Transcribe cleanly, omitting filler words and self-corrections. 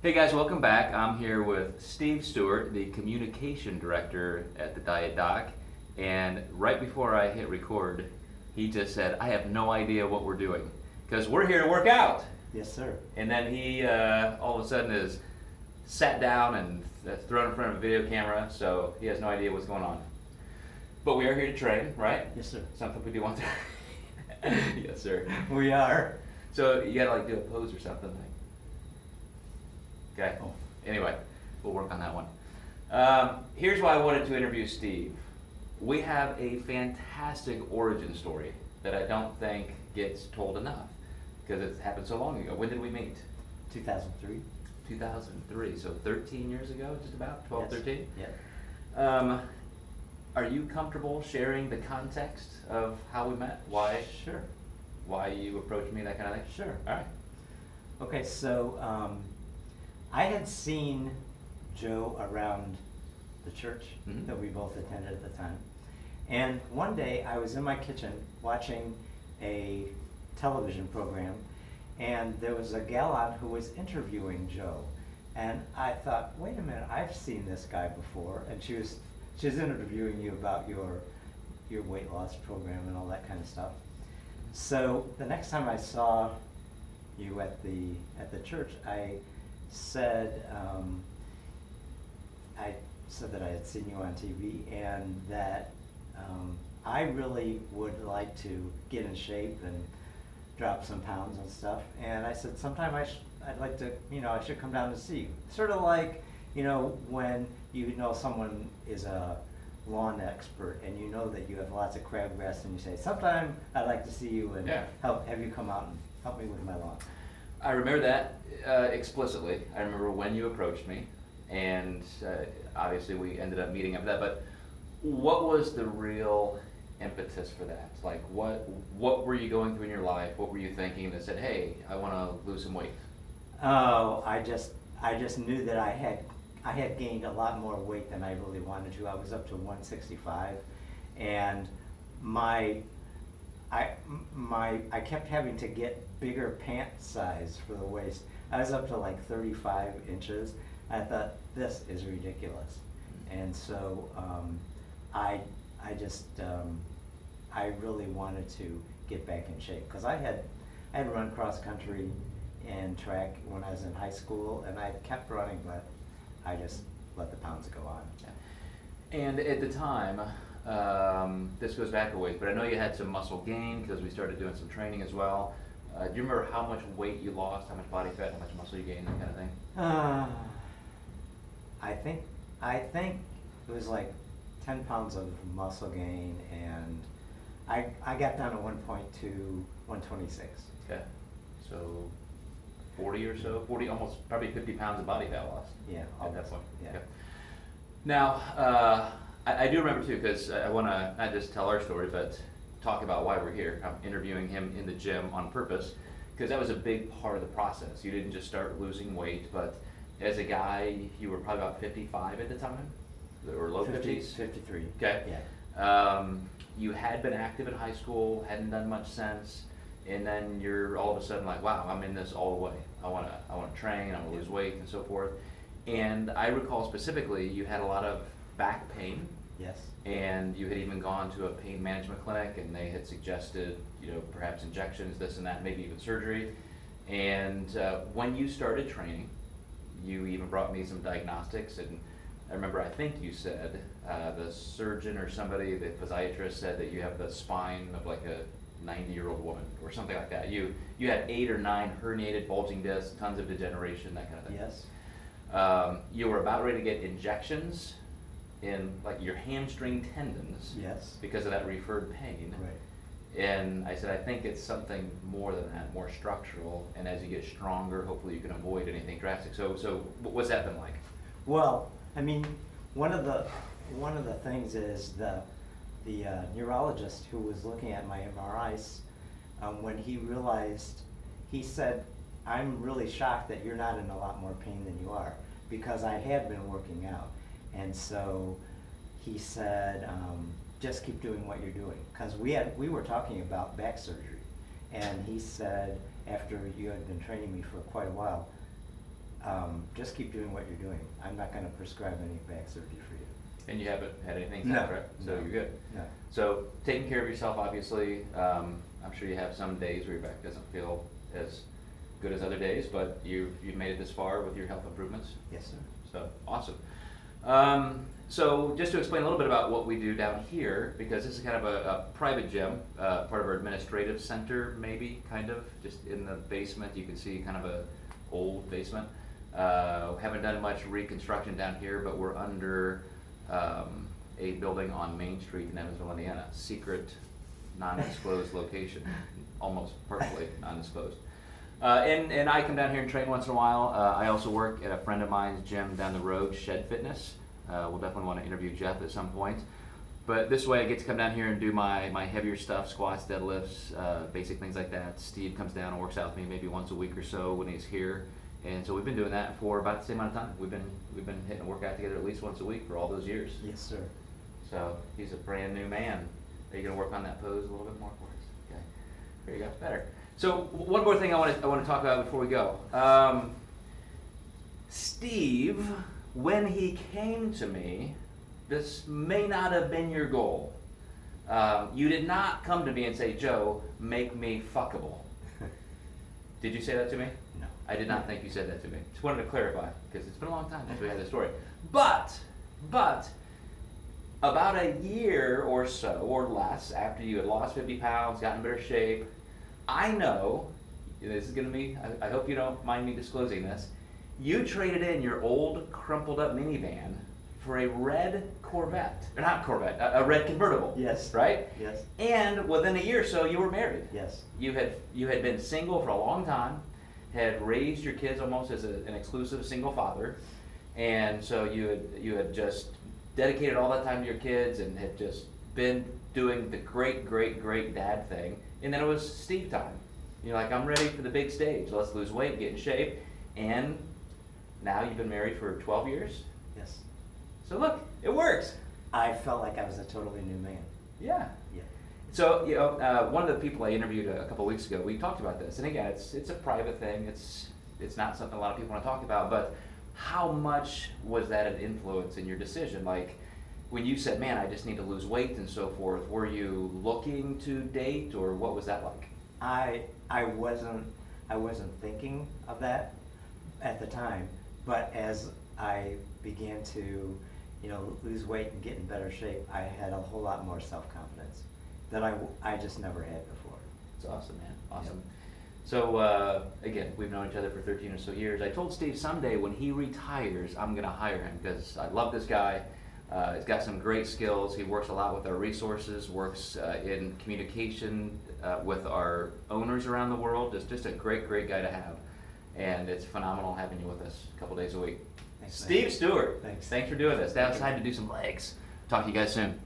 Hey guys, welcome back. I'm here with Steve Stewart, the communication director at the Diet Doc. And right before I hit record, he just said, I have no idea what we're doing because we're here to work out. Yes, sir. And then he all of a sudden is sat down and thrown in front of a video camera, so he has no idea what's going on. But we are here to train, right? Yes, sir. Something we do want to. Yes, sir. We are. So you gotta like do a pose or something. Okay. Oh. Anyway, we'll work on that one. Here's why I wanted to interview Steve. We have a fantastic origin story that I don't think gets told enough because it happened so long ago. When did we meet? 2003. 2003, so 13 years ago, just about 12, Yes. 13. Yeah. Are you comfortable sharing the context of how we met? Sure. Why you approached me, that kind of thing? Sure. All right. Okay, so I had seen Joe around the church Mhm. that we both attended at the time. And one day I was in my kitchen watching a television program, and there was a gal on who was interviewing Joe. And I thought, wait a minute, I've seen this guy before. And she was interviewing you about your weight loss program and all that kind of stuff. So the next time I saw you at the church, I said that I had seen you on TV and that I really would like to get in shape and drop some pounds and stuff. And I said sometime I'd like to, I should come down to see you. Sort of like, when someone is a lawn expert and you know that you have lots of crabgrass and you say, sometime I'd like to see you and Yeah. have you come out and help me with my lawn. I remember that explicitly. I remember when you approached me, and obviously we ended up meeting after that. But what was the real impetus for that? Like, what were you going through in your life? What were you thinking that said, "Hey, I want to lose some weight"? Oh, I just knew that I had gained a lot more weight than I really wanted to. I was up to 165, and I kept having to get bigger pant size for the waist. I was up to like 35 inches. I thought, this is ridiculous. And so I really wanted to get back in shape because I had run cross country and track when I was in high school, and I kept running, but I just let the pounds go on. Yeah. And at the time, this goes back a ways, but I know you had some muscle gain because we started doing some training as well. Do you remember how much weight you lost, how much body fat, how much muscle you gained, that kind of thing? I think it was like 10 pounds of muscle gain, and I got down at one point to 126. Okay. So 40 or so, 40, almost probably 50 pounds of body fat loss. Yeah, At that point. yeah. Okay. Now, I do remember too, because I want to not just tell our story, but talk about why we're here. I'm interviewing him in the gym on purpose, because that was a big part of the process. You didn't just start losing weight, but as a guy, you were probably about 55 at the time, or low 50s? 53. Okay. Yeah. You had been active in high school, hadn't done much since, and then you're all of a sudden like, wow, I'm in this all the way. I want to train, I want to lose weight, and so forth. And I recall specifically, you had a lot of back pain. Yes. And you had even gone to a pain management clinic, and they had suggested, perhaps injections, this and that, maybe even surgery. And when you started training, you even brought me some diagnostics. And I remember, I think you said the surgeon or somebody, the physiatrist, said that you have the spine of like a 90-year-old woman or something like that. You had 8 or 9 herniated bulging discs, tons of degeneration, that kind of thing. Yes. You were about ready to get injections in like your hamstring tendons. Yes. Because of that referred pain. Right. And I said, I think it's something more than that, more structural, and as you get stronger, hopefully you can avoid anything drastic. So what's that been like? Well, I mean, one of the things is the neurologist who was looking at my MRIs, when he realized, he said, I'm really shocked that you're not in a lot more pain than you are, because I had been working out. And so he said, just keep doing what you're doing. Because we were talking about back surgery. And he said, after you had been training me for quite a while, just keep doing what you're doing. I'm not going to prescribe any back surgery for you. And you haven't had anything No, since, right? So no, you're good. no. So taking care of yourself, obviously. I'm sure you have some days where your back doesn't feel as good as other days, but you've made it this far with your health improvements. Yes, sir. So awesome. So just to explain a little bit about what we do down here, because this is kind of a private gym, part of our administrative center, maybe, kind of, just in the basement. You can see kind of a old basement. Haven't done much reconstruction down here, but we're under a building on Main Street in Evansville, Indiana. Secret, non-disclosed location, almost perfectly non-disclosed. And I come down here and train once in a while. I also work at a friend of mine's gym down the road, Shed Fitness. We'll definitely want to interview Jeff at some point. But this way I get to come down here and do my heavier stuff, squats, deadlifts, basic things like that. Steve comes down and works out with me maybe once a week or so when he's here. And so we've been doing that for about the same amount of time. We've been hitting a workout together at least once a week for all those years. Yes, sir. So he's a brand new man. Are you going to work on that pose a little bit more for us? Okay. There you go. Better. So one more thing I want to talk about before we go. Steve, when he came to me, this may not have been your goal. You did not come to me and say, Joe, make me fuckable. Did you say that to me? No. I did not think you said that to me. Just wanted to clarify, because it's been a long time since we had this story. But, about a year or so, or less, after you had lost 50 pounds, got in better shape, I know, this is going to be, I hope you don't mind me disclosing this, you traded in your old crumpled up minivan for a red Corvette, or not Corvette, a red convertible. Yes. Right? Yes. And within a year or so, you were married. Yes. You had been single for a long time, had raised your kids almost as an exclusive single father, and so you had just dedicated all that time to your kids and had just been doing the great dad thing. And then it was Steve time. You're like, I'm ready for the big stage. Let's lose weight, get in shape. And now you've been married for 12 years. Yes. So look, it works. I felt like I was a totally new man. Yeah. Yeah. So, one of the people I interviewed a couple weeks ago, we talked about this. And again, it's a private thing. It's not something a lot of people want to talk about. But how much was that an influence in your decision? Like, when you said, man, I just need to lose weight and so forth, were you looking to date, or what was that like? I wasn't thinking of that at the time, but as I began to, lose weight and get in better shape, I had a whole lot more self-confidence that I just never had before. It's awesome, man. Awesome. Yep. So, again, we've known each other for 13 or so years. I told Steve someday when he retires, I'm going to hire him because I love this guy. He's got some great skills. He works a lot with our resources, works in communication with our owners around the world. Just a great guy to have. And it's phenomenal having you with us a couple days a week. Thanks, Steve man. Stewart. Thanks. Thanks for doing this. Now it's time to do some legs. Talk to you guys soon.